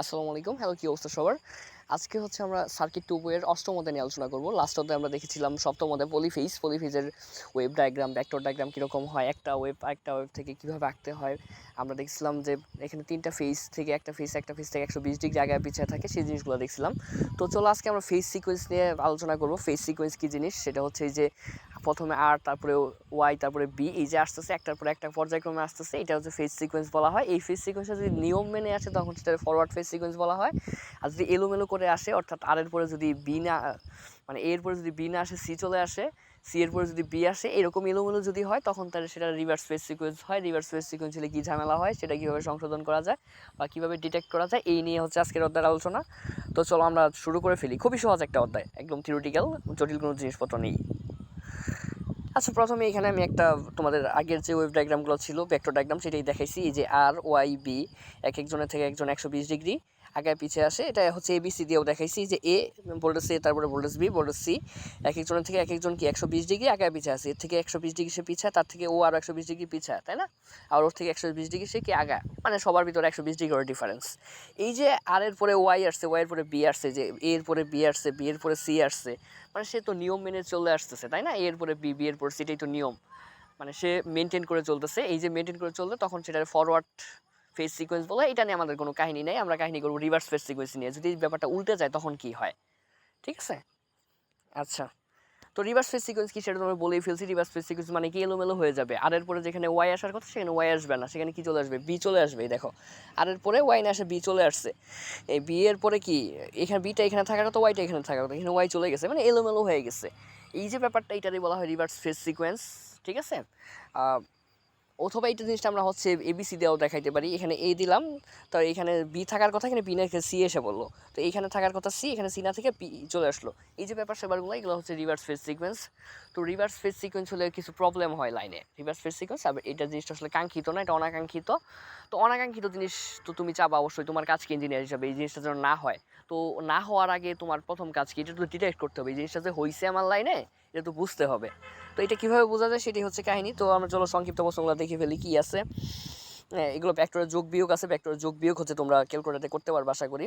আসসালামু আলাইকুম। হ্যালো, কি অবস্থা সবার? আজকে হচ্ছে আমরা সার্কিট 2 বইয়ের ৮ম অধ্যায় নিয়ে আলোচনা করব। লাস্ট অধ্যায়ে আমরা দেখেছিলাম ৭ম অধ্যায় পলিফেজের ওয়েভ ডায়াগ্রাম, ভেক্টর ডায়াগ্রাম কীরকম হয়, একটা ওয়েভ থেকে কীভাবে আঁকতে হয়। আমরা দেখছিলাম যে এখানে ৩টা ফেজ থেকে একটা ফেজ থেকে ১২০ ডিগ্রি আগায় পিছায় থাকে, সেই জিনিসগুলো দেখছিলাম। তো চলো আজকে আমরা ফেজ সিকোয়েন্স নিয়ে আলোচনা করব। ফেজ সিকোয়েন্স কী জিনিস? সেটা হচ্ছে এই যে প্রথমে আর, তারপরে ওয়াই, তারপরে বি, এই যে আসতেছে একটার পর একটা পর্যায়ক্রমে আসতেছে, এটা হচ্ছে ফেজ সিকোয়েন্স বলা হয়। এই ফেজ সিকোয়েন্সটা যদি নিয়ম মেনে আসে তখন সেটা ফরওয়ার্ড ফেজ সিকোয়েন্স বলা হয়। আর যদি এলোমেলো করে আসে, অর্থাৎ আর এর পরে যদি বি না, মানে এর পরে যদি বি না আসে, সি চলে আসে, সি এর পরে যদি বি আসে, এরকম এলোমেলো যদি হয় তখন তাহলে সেটা রিভার্স ফেজ সিকোয়েন্স হয়। রিভার্স ফেজ সিকোয়েন্স হলে কী ঝামেলা হয়, সেটা কীভাবে সংশোধন করা যায় বা কীভাবে ডিটেক্ট করা যায়, এই নিয়ে হচ্ছে আজকের অধ্যায়ের আলোচনা। তো চলো আমরা শুরু করে ফেলি। খুবই সহজ একটা অধ্যায়, একদম থিওরিটিক্যাল, জটিল কোনো জিনিসপত্র নেই। আচ্ছা, প্রথমে এখানে আমি একটা তোমাদের আগের যে ওয়েভ ডায়াগ্রামগুলো ছিল, ভেক্টর ডায়াগ্রাম, সেটাই দেখাইছি। এই যে আর, ওয়াই, বি, একজনের থেকে একজন ১২০ ডিগ্রি আগে পিছিয়ে আসে। এটা হচ্ছে এবিসি দিয়েও দেখাইছি যে এ ভোল্টেজ এ, তারপরে ভোল্টেজ বি, ভোল্টেজ সি, একজনের থেকে একজন কি ১২০ ডিগ্রি আগে পিছিয়ে আসে। এর থেকে ১২০ ডিগ্রি সে পিছায়, তার থেকে ও আরও ১২০ ডিগ্রি পিছায়, তাই না? আর ওর থেকে ১২০ ডিগ্রি সে কি আগা, মানে সবার ভিতরে ১২০ ডিগ্রি করে ডিফারেন্স। এই যে আর এর পরে ওয়াই আসছে, ওয়াই এর পরে বি আসছে, যে এ এর পরে বি আসছে, বি এর পরে সি আসছে, মানে সে তো নিয়ম মেনে চলে আসতেছে, তাই না? এর পরে বি, বি এর পরে সিটাই তো নিয়ম, মানে সে মেনটেন করে চলতেছে। এই যে মেনটেন করে চলতে, তখন সেটার ফরওয়ার্ড ফেজ সিকোয়েন্স বলে। এটা নিয়ে আমাদের কোনো কাহিনী নেই, আমরা কাহিনী করবো রিভার্স ফেজ সিকোয়েন্স নিয়ে। যদি ব্যাপারটা উল্টে যায় তখন কি হয়, ঠিক আছে? আচ্ছা, তো রিভার্স ফেজ সিকোয়েন্স কি সেটা তোমরা বলেই ফেলছি। রিভার্স ফেজ সিকোয়েন্স মানে কি, এলোমেলো হয়ে যাবে। আর এর পরে যেখানে ওয়াই আসার কথা সেখানে ওয়াই আসবে না, সেখানে কি চলে আসবে, বি চলে আসবে। দেখো, আর এর পরে ওয়াই না আসে বি চলে আসছে। এই বি এর পরে কি, এখানে বিটা এখানে থাকার কথা, ওয়াইটা এখানে থাকার কথা, এখানে ওয়াই চলে গেছে, মানে এলোমেলো হয়ে গেছে। এই যে ব্যাপারটা, এটারই বলা হয় রিভার্স ফেজ সিকোয়েন্স, ঠিক আছে? অথবা এইটা জিনিসটা আমরা হচ্ছে এবিসি দিয়েও দেখাইতে পারি। এখানে এ দিলাম, তো এখানে বি থাকার কথা, এখানে বি না সি এসে বললো, তো এইখানে থাকার কথা সি, এখানে সি না থেকে পি চলে আসলো। এই যে ব্যাপার সেবারগুলো, এগুলো হচ্ছে রিভার্স ফেজ সিকোয়েন্স। তো রিভার্স ফেজ সিকোয়েন্স হলে কিছু প্রবলেম হয় লাইনে। রিভার্স ফেজ সিকোয়েন্স, আর এটা জিনিসটা আসলে কাঙ্ক্ষিত না, এটা অনাকাঙ্ক্ষিত। তো অনাকাঙ্ক্ষিত জিনিস তো তুমি চাবা অবশ্যই তোমার কাজ কি ইঞ্জিনিয়ার হিসাবে এই জিনিসটা যেন না হয়। তো না হওয়ার আগে তোমার প্রথম কাজ কি, এটা তো ডিটেক্ট করতে হবে এই জিনিসটা যে হয়েছে আমার লাইনে, এটা তো বুঝতে হবে। তো এটা কীভাবে বোঝা যায় সেটি হচ্ছে কাহিনী। তো আমরা চলো সংক্ষিপ্ত প্রশ্নগুলো দেখে ফেলি কী আছে। এগুলো ভেক্টরের যোগ বিয়োগ আছে, ভেক্টরের যোগ বিয়োগ হচ্ছে তোমরা ক্যালকুলেটরে করতে পারবে আশা করি।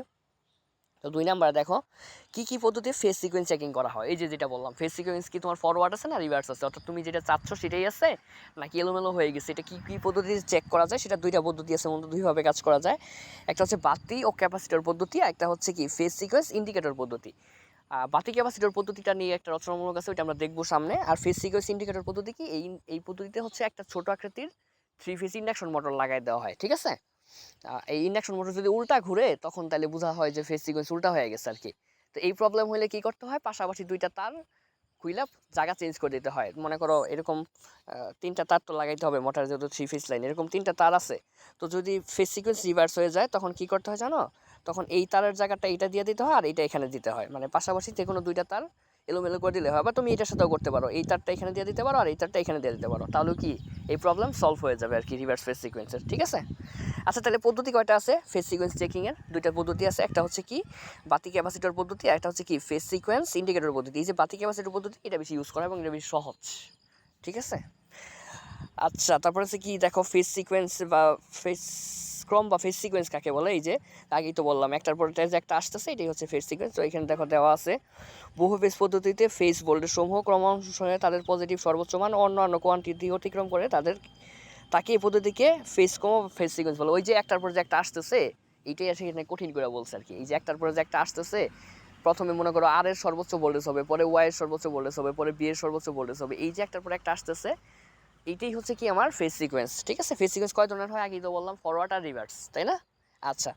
তো ২ নাম্বারে দেখো কী কী পদ্ধতিতে ফেজ সিকোয়েন্স চেকিং করা হয়। এই যে যেটা বললাম, ফেজ সিকোয়েন্স কি তোমার ফরওয়ার্ড আছে না রিভার্স আছে, অর্থাৎ তুমি যেটা চাচ্ছ সেটাই আছে নাকি এলোমেলো হয়ে গেছে, এটা কী কী পদ্ধতিতে চেক করা যায়, সেটা 2টা পদ্ধতি আছে, মূলত 2ভাবে কাজ করা যায়। একটা হচ্ছে বাতি ও ক্যাপাসিটর পদ্ধতি, আর একটা হচ্ছে কি ফেজ সিকোয়েন্স ইন্ডিকেটর পদ্ধতি। বাতি ক্যাপাসিটর পদ্ধতিটা নিয়ে একটা রচনামূলক আছে, ওইটা আমরা দেখবো সামনে। আর ফেজ সিকোয়েন্স ইন্ডিকেটর পদ্ধতি কি, এই পদ্ধতিতে হচ্ছে একটা ছোট আকৃতির 3 ফেজ ইন্ডাকশন মোটর লাগাই দেওয়া হয়, ঠিক আছে? এই ইন্ডাকশন মোটর যদি উল্টা ঘুরে তখন তাহলে বোঝা হয় যে ফেজ সিকোয়েন্স উল্টা হয়ে গেছে আর কি। তো এই প্রবলেম হলে কি করতে হয়, পাশাপাশি 2টা তার খুইলা জায়গা চেঞ্জ করে দিতে হয়। মনে করো এরকম 3টা তার তো লাগাইতে হবে মোটর, যেহেতু 3 ফেজ লাইন, এরকম 3টা তার আছে। তো যদি ফেজ সিকোয়েন্স রিভার্স হয়ে যায় তখন কি করতে হয় জানো, তখন এই তারের জায়গাটা এইটা দিয়ে দিতে হয় আর এইটা এখানে দিতে হয়, মানে পাশাপাশি যে কোনো 2টা তার এলোমেলো করে দিলে হয়। বা তুমি এটার সাথেও করতে পারো, এই তারটা এখানে দিয়ে দিতে পারো আর এই তারটা এখানে দিয়ে দিতে পারো, তাহলে কি এই প্রবলেম সলভ হয়ে যাবে আর কি, রিভার্স ফেজ সিকোয়েন্সের, ঠিক আছে? আচ্ছা, তাহলে পদ্ধতি কয়টা আছে ফেজ সিকোয়েন্স চেকিংয়ের? 2টা পদ্ধতি আছে, একটা হচ্ছে কি বাতি ক্যাপাসিটর পদ্ধতি, আর একটা হচ্ছে কি ফেজ সিকোয়েন্স ইন্ডিকেটর পদ্ধতি। এই যে বাতি ক্যাপাসিটর পদ্ধতি, এটা বেশি ইউজ করা এবং এটা বেশি সহজ, ঠিক আছে? আচ্ছা, তারপরে হচ্ছে কি দেখো ফেজ সিকোয়েন্স বা ফেজ ক্রম বা ফেজ সিকোয়েন্স কাকে বলে। এই যে আগেই তো বললাম, একটার পর যে একটা আসতেছে এটাই হচ্ছে ফেজ সিকোয়েন্স। তো এখানে দেখো দেওয়া আছে বহু ফেজ পদ্ধতিতে ফেজ ভোল্টেজ সমূহ ক্রমানুসারে তাদের পজিটিভ সর্বোচ্চ মান অন্যান্য কোয়ান্টিটি অতিক্রম করে তাকে এই পদ্ধতিকে ফেজ ক্রম বা ফেজ সিকোয়েন্স বলে। ওই যে একটার পর যে একটা আসতেছে, এইটাই আসে এখানে কঠিন করে বলছে আর কি। এই যে একটার পর যে একটা আসতেছে, প্রথমে মনে করো আর এর সর্বোচ্চ ভোল্টেজ হবে, পরে ওয়াই এর সর্বোচ্চ ভোল্টেজ হবে, পরে বি এর সর্বোচ্চ ভোল্টেজ হবে। এই যে একটার পর একটা আসতেছে, এইটাই হচ্ছে কি আমার ফেজ সিকোয়েন্স, ঠিক আছে? ফেজ সিকোয়েন্স কয় ধরনের হয় আগেই তো বললাম, ফরওয়ার্ড আর রিভার্স, তাই না? আচ্ছা,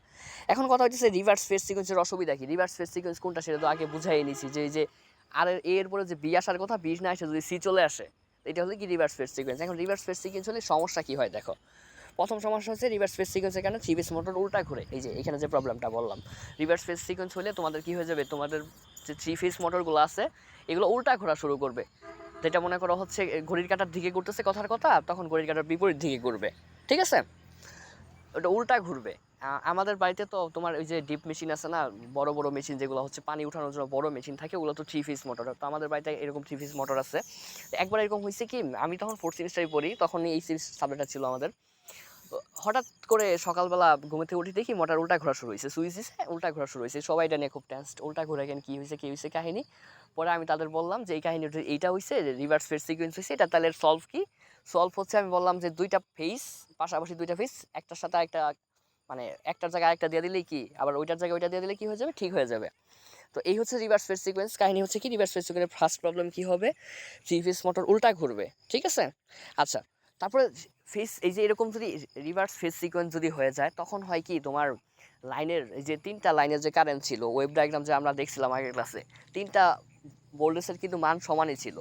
এখন কথা হচ্ছে রিভার্স ফেজ সিকোয়েন্সের অসুবিধা কি। রিভার্স ফেজ সিকোয়েন্স কোনটা সেটা তো আগে বুঝাই নিছি, যে এই যে আর এর পরে যে বি আসার কথা, বি না এসে যদি সি চলে আসে, এটা হলে কি রিভার্স ফেজ সিকোয়েন্স। এখন রিভার্স ফেজ সিকোয়েন্স হলে সমস্যা কি হয় দেখো। প্রথম সমস্যা হচ্ছে রিভার্স ফেজ সিকোয়েন্সের কারণে 3 ফেজ মোটর উল্টা ঘুরে। এই যে এখানে যে প্রবলেমটা বললাম, রিভার্স ফেজ সিকোয়েন্স হলে তোমাদের কি হয়ে যাবে, তোমাদের যে 3 ফেজ মোটরগুলো আছে এগুলো উল্টা ঘোরা শুরু করবে। যেটা মনে করো হচ্ছে ঘড়ির কাঁটার দিকে ঘুরতেছে কথার কথা, তখন ঘড়ির কাঁটার বিপরীত দিকে ঘুরবে, ঠিক আছে? ওটা উল্টা ঘুরবে। আমাদের বাড়িতে তো তোমার ওই যে ডিপ মেশিন আছে না, বড় বড় মেশিন যেগুলো হচ্ছে পানি উঠানোর জন্য বড় মেশিন থাকে, ওগুলো তো 3 ফেজ মোটর। তো আমাদের বাড়িতে এরকম 3 ফেজ মোটর আছে। একবার এরকম হয়েছে কি, আমি তখন 4th সেমিস্টারে পড়ি, তখন এই সাবজেক্টটা ছিল আমাদের। হঠাৎ করে সকালবেলা ঘুমে থেকে উঠে দেখি মোটর উল্টা ঘোরা শুরু হয়েছে, সুইচ দিছে উল্টা ঘোরা শুরু হয়েছে, সবাই এটা নিয়ে খুব টেনসড, উল্টা ঘোরা কেন, কী হয়েছে কাহিনী। পরে আমি তাদের বললাম যে এই কাহিনীটা এইটা হয়েছে, রিভার্স ফেজ সিকোয়েন্স হয়েছে, এটা তাহলে সলভ কি? সলভ হচ্ছে, আমি বললাম যে দুইটা ফেজ পাশাপাশি, দুইটা ফেজ একটার সাথে একটা, মানে একটার জায়গায় একটা দিয়ে দিলেই কি, আবার ওইটার জায়গায় ওইটা দিয়ে দিলে কি হয়ে যাবে, ঠিক হয়ে যাবে। তো এই হচ্ছে রিভার্স ফেজ সিকোয়েন্স। কাহিনী হচ্ছে কি, রিভার্স ফেজ সিকোয়েন্সের ফার্স্ট প্রবলেম কি হবে, থ্রি ফেজ মোটর উল্টা ঘুরবে, ঠিক আছে। আচ্ছা, তারপরে ফেজ, এই যে এরকম যদি রিভার্স ফেজ সিকোয়েন্স যদি হয়ে যায়, তখন হয় কি, তোমার লাইনের এই যে তিনটা লাইনের যে কারেন্ট ছিল, ওয়েভ ডায়াগ্রাম যে আমরা দেখছিলাম আগের ক্লাসে, তিনটা ভোল্টেজের কিন্তু মান সমানই ছিল,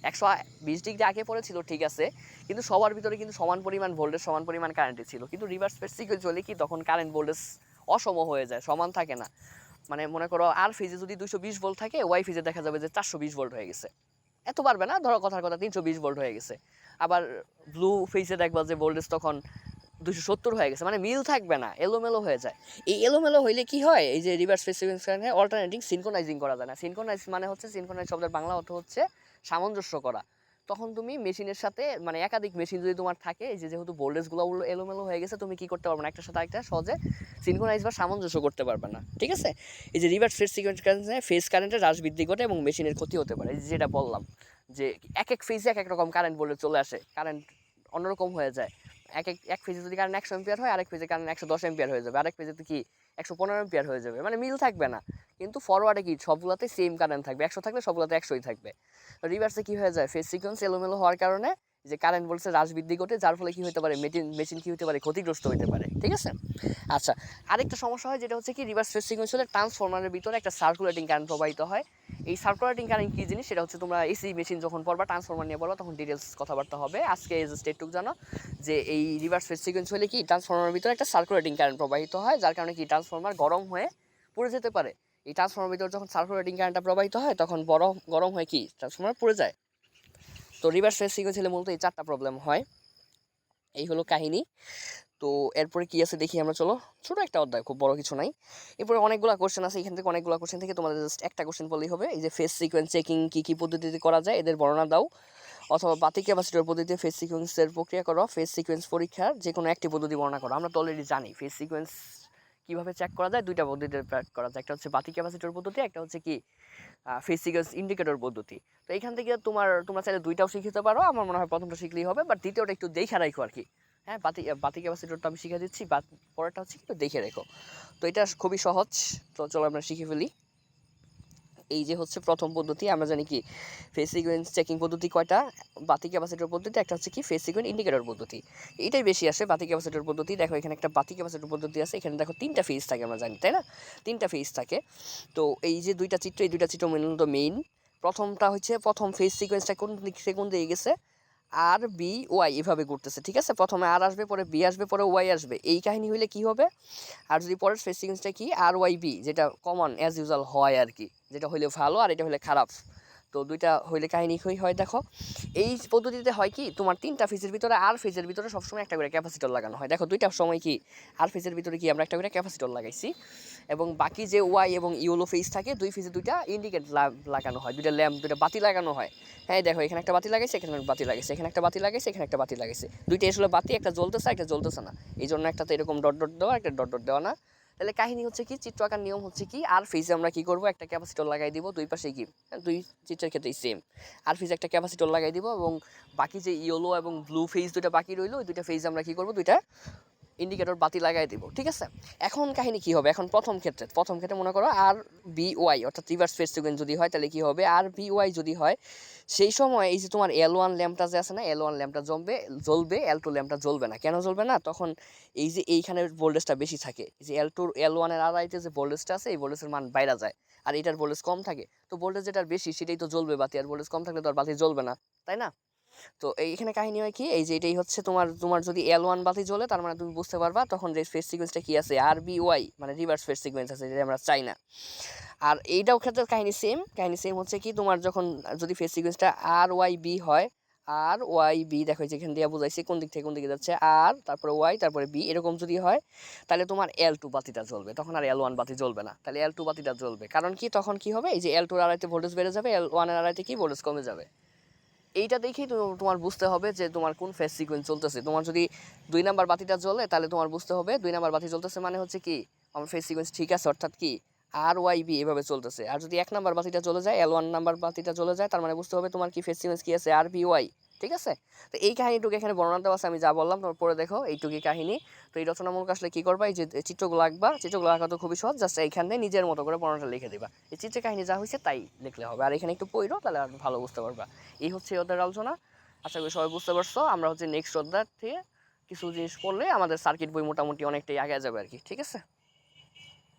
120 ডিগ্রি আগে পড়েছিল, ঠিক আছে, কিন্তু সবার ভিতরে কিন্তু সমান পরিমাণ ভোল্টেজ, সমান পরিমাণ কারেন্টই ছিল। কিন্তু রিভার্স ফেজ সিকোয়েন্স হলে কি, তখন কারেন্ট ভোল্টেজ অসম হয়ে যায়, সমান থাকে না। মানে মনে করো আর ফেজে যদি 220 ভোল্ট থাকে, ওয়াই ফেজে দেখা যাবে যে 420 ভোল্ট হয়ে গেছে, এত পারবে না, ধরো কথার কথা 320 ভোল্ট হয়ে গেছে। আবার ব্লু ফেজে দেখবা যে ভোল্টেজ তখন 270 হয়ে গেছে, মানে মিল থাকবে না, এলোমেলো হয়ে যায়। এই এলোমেলো হইলে কি হয়, এই যে রিভার্স ফেজ সিকোয়েন্স অল্টারনেটিং সিনক্রোনাইজিং করা যায় না। সিনক্রোনাইজ মানে হচ্ছে, সিনক্রোনাইজ শব্দের বাংলা অর্থ হচ্ছে সামঞ্জস্য করা। তখন তুমি মেশিনের সাথে, মানে একাধিক মেশিন যদি তোমার থাকে, এই যে যেহেতু ভোল্টেজগুলো এলোমেলো হয়ে গেছে, তুমি কি করতে পারবে না, একটার সাথে একটা সহজে সিনক্রোনাইজ বা সামঞ্জস্য করতে পারবে না, ঠিক আছে। এই যে রিভার্স ফেজ সিকোয়েন্স ফেজ কারেন্টের হ্রাস বৃদ্ধি ঘটে এবং মেশিনের ক্ষতি হতে পারে। এই যেটা বললাম যে এক এক ফেজে এক এক রকম কারেন্ট বলে চলে আসে, কারেন্ট অন্যরকম হয়ে যায়। এক ফেজে যদি কারেন্ট 100 এম্পিয়ার হয়, আরেক ফেজে কারেন্ট 110 এম্পিয়ার হয়ে যাবে, আরেক ফেজে কি 115 এম্পিয়ার হয়ে যাবে, মানে মিল থাকবে না। কিন্তু ফরওয়ার্ডে কি সবগুলোতে সেম কারেন্ট থাকবে, 100 থাকলে সবগুলোতে 100ই থাকবে। রিভার্সে কি হয়ে যায়, ফেজ সিকোয়েন্স এলোমেলো হওয়ার কারণে যে কারেন্ট ভোল্টেজের হ্রাস বৃদ্ধি ঘটে, যার ফলে কি হতে পারে, মেশিন কি হতে পারে, ক্ষতিগ্রস্ত হতে পারে, ঠিক আছে। আচ্ছা, আরেকটা সমস্যা হয়, যেটা হচ্ছে কি, রিভার্স ফেজ সিকোয়েন্স হলে ট্রান্সফরমারের ভিতরে একটা সার্কুলেটিং কারেন্ট প্রবাহিত হয়। এই সার্কুলেটিং কারেন্ট কি জিনিস, সেটা হচ্ছে তোমরা এসি মেশিন যখন পড়বা, ট্রান্সফরমার নিয়ে পড়বা, তখন ডিটেলস কথাবার্তা হবে। আজকে এই যে স্টেটটুক জানো যে এই রিভার্স ফেজ সিকোয়েন্স হলে কি, ট্রান্সফরমারের ভিতরে একটা সার্কুলেটিং কারেন্ট প্রবাহিত হয়, যার কারণে কি ট্রান্সফরমার গরম হয়ে পুড়ে যেতে পারে। এই ট্রান্সফরমারের ভিতরে যখন সার্কুলেটিং কারেন্টটা প্রবাহিত হয়, তখন গরম হয়ে কি ট্রান্সফরমার পুড়ে যায়। তো রিভার্স ফেজ সিকোয়েন্স হলে মূলত এই 4টা প্রবলেম হয়। এই হলো কাহিনী। তো এরপরে কি আছে দেখি আমরা, চলো। ছোট একটা অধ্যায়, খুব বড় কিছু নাই। এরপরে অনেকগুলো কোশ্চেন আছে, এখান থেকে অনেকগুলো কোশ্চেন থেকে তোমাদের জাস্ট একটা কোশ্চেন বললেই হবে। এই যে ফেজ সিকোয়েন্স চেকিং কী পদ্ধতিতে করা যায়, এদের বর্ণনা দাও। অথবা বাতি ক্যাপাসিটর পদ্ধতিতে ফেজ সিকোয়েন্সের প্রক্রিয়া করো, ফেজ সিকোয়েন্স পরীক্ষার যে কোনো একটি পদ্ধতি বর্ণনা করো। আমরা তো অলরেডি জানি ফেজ সিকোয়েন্স কীভাবে চেক করা যায়, দুইটা পদ্ধতিতে চেক করা যায়, একটা হচ্ছে বাতি ক্যাপাসিটর পদ্ধতি, একটা হচ্ছে কি ফেজ সিকোয়েন্স ইন্ডিকেটর পদ্ধতি। তো এইখান থেকে তোমরা চাইলে দুইটাও শিখতে পারো, আমার মনে হয় প্রথমটা শিখলেই হবে, বাট দ্বিতীয়টা একটু দেখে রাখো আর কি। হ্যাঁ, বাতি ক্যাপাসিটরটা আমি শিখে দিচ্ছি, পরেরটা হচ্ছে একটু দেখে রেখো। তো এটা খুবই সহজ, তো চলো আমরা শিখে ফেলি। এই যে হচ্ছে প্রথম পদ্ধতি, আমরা জানি কি ফেজ সিকোয়েন্স চেকিং পদ্ধতি কয়টা, বাতি ক্যাপাসিটর পদ্ধতি, একটা হচ্ছে কি ফেজ সিকোয়েন্স ইন্ডিকেটর পদ্ধতি। এটাই বেশি আসে বাতি ক্যাপাসিটর পদ্ধতি। দেখো এখানে একটা বাতি ক্যাপাসিটর পদ্ধতি আছে, এখানে দেখো 3টা ফেজ থাকে, আমরা জানি তাই না, 3টা ফেজ থাকে। তো এই যে দুইটা চিত্র, এই দুইটা চিত্র মূলত মেইন। প্রথমটা হচ্ছে, প্রথম ফেজ সিকোয়েন্সটা কোন দিকে গেছে, আর বি ওয়াই এভাবে ঘুরতেছে, ঠিক আছে। প্রথমে আর আসবে, পরে বি আসবে, পরে ওয়াই আসবে, এই কাহিনী হইলে কি হবে। আর যদি পরের ফেজ সিকোয়েন্সটা কি আর ওয়াই বি, যেটা কমন অ্যাজ ইউজুয়াল হয় আর কি, যেটা হইলে ভালো আর এটা হলে খারাপ। তো দুইটা হইলে কাহিনী হয়। দেখো এই পদ্ধতিতে হয় কি, তোমার 3টা ফেজের ভিতরে আর ফেজের ভিতরে সবসময় একটা করে ক্যাপাসিটর লাগানো হয়। দেখো দুইটার সময় কি আর ফেজের ভিতরে কি আমরা একটা করে ক্যাপাসিটর লাগাইছি, এবং বাকি যে ওয়াই এবং ইউলো ফেজ থাকে, দুই ফেজে দুইটা ইন্ডিকেট লাগানো হয়, দুইটা ল্যাম্প, দুইটা বাতি লাগানো হয়। হ্যাঁ দেখো এখানে একটা বাতি লাগাইছে, এখানে বাতি লাগাইছে, এখানে একটা বাতি লাগাইছে, এখানে একটা বাতি লাগাইছে, দুইটা আসলে বাতি, একটা জ্বলতেছে একটা জ্বলতেছে না, এই জন্য একটাতে এরকম ডট ডট দেওয়া, একটা ডট ডট দেওয়া না। তাহলে কাহিনী হচ্ছে কি, চিত্র আঁকার নিয়ম হচ্ছে কি, আর ফেজে আমরা কি করব, একটা ক্যাপাসিটর লাগাই দিব দুই পাশে, কি দুই চিত্রের ক্ষেত্রেই সেম, আর ফেজে একটা ক্যাপাসিটর লাগাই দিব, এবং বাকি যে ইয়েলো এবং ব্লু ফেজ দুইটা বাকি রইলো, ওই দুইটা ফেজ আমরা কি করব, দুইটা ইন্ডিকেটর বাতি লাগাই দিব, ঠিক আছে। এখন কাহিনী কি হবে, এখন প্রথম ক্ষেত্রে মনে করো আর বি ওয়াই অর্থাৎ রিভার্স ফেজ সিকোয়েন্স যদি হয়, তাহলে কি হবে, আর বি ওয়াই যদি হয়, সেই সময় এই যে তোমার L1 ল্যাম্পটা যে আছে না, L1 ল্যাম্পটা জ্বলবে, L2 ল্যাম্পটা জ্বলবে না। কেন জ্বলবে না, তখন এই যে এইখানে ভোল্টেজটা বেশি থাকে, যে L1 এর আড়াইতে যে ভোল্টেজটা আছে, এই ভোল্টেজের মান বাইরে যায়, আর এটার ভোল্টেজ কম থাকে। তো ভোল্টেজ যেটার বেশি সেটাই তো জ্বলবে বাতি, আর ভোল্টেজ কম থাকলে তো আর বাতি জ্বলবে না, তাই না। তো এইখানে কাহিনী হয় কি, এই যে এটাই হচ্ছে তোমার যদি L1 বাতি জ্বলে, তার মানে তুমি বুঝতে পারবা তখন যে ফেজ সিকোয়েন্সটা কি আছে, আর বি ওয়াই মানে রিভার্স ফেজ সিকোয়েন্স আছে, যেটা আমরা চাই না। আর এইটাও ক্ষেত্রে কাহিনী সেম হচ্ছে কি, তোমার যখন যদি ফেজ সিকোয়েন্সটা আর ওয়াই বি হয়, আর ওয়াই বি দেখো যেখান দিয়ে বুঝাইছি কোন দিক থেকে কোন দিকে যাচ্ছে, আর তারপরে ওয়াই তারপরে বি, এরকম যদি হয়, তাহলে তোমার L2 বাতিটা জ্বলবে, তখন আর L1 বাতি জ্বলবে না, তাহলে L2 বাতিটা জ্বলবে। কারণ কি, তখন কি হবে, এই যে L2 এর আড়াইতে ভোল্টেজ বেড়ে যাবে, L1 এর আড়াইতে কি ভোল্টেজ কমে যাবে। এইটা দেখেই তোমার বুঝতে হবে যে তোমার কোন ফেজ সিকোয়েন্স চলতেছে। তোমার যদি 2 নাম্বার বাতিটা জ্বলে তাহলে তোমার বুঝতে হবে 2 নাম্বার বাতি জ্বলতেছে মানে হচ্ছে কি আমার ফেজ সিকোয়েন্স ঠিক আছে, অর্থাৎ কি আর ওয়াই বি এভাবে চলতেছে। আর যদি 1 নাম্বার বাতিটা জ্বলে যায়, L1 নাম্বার বাতিটা জ্বলে যায়, তার মানে বুঝতে হবে তোমার কি ফেজ সিকোয়েন্স কি আছে, আর বি ওয়াই। ঠিক আছে? তো এই কাহিনীটুকু এখানে বর্ণনা দেওয়া আছে, আমি যা বললাম তোমার পরে দেখো এইটুকুই কাহিনী। তো এই রচনামূলক আসলে কি করবা, এই যে চিত্রগুলো আঁকবা, চিত্রগুলো আঁকা তো খুবই সহজ, জাস্ট এইখানে নিজের মতো করে বর্ণনাটা লিখে দিবা। এই চিত্রের কাহিনী যা হয়েছে তাই লিখলে হবে, আর এখানে একটু পড়ো তাহলে আর ভালো বুঝতে পারবা। এই হচ্ছে ওদের আলোচনা। আশা করি সবাই বুঝতে পারছো। আমরা হচ্ছে নেক্সট অধ্যায় থেকে কিছু জিনিস পড়লে আমাদের সার্কিট বই মোটামুটি অনেকটাই আগে যাবে আর কি। ঠিক আছে?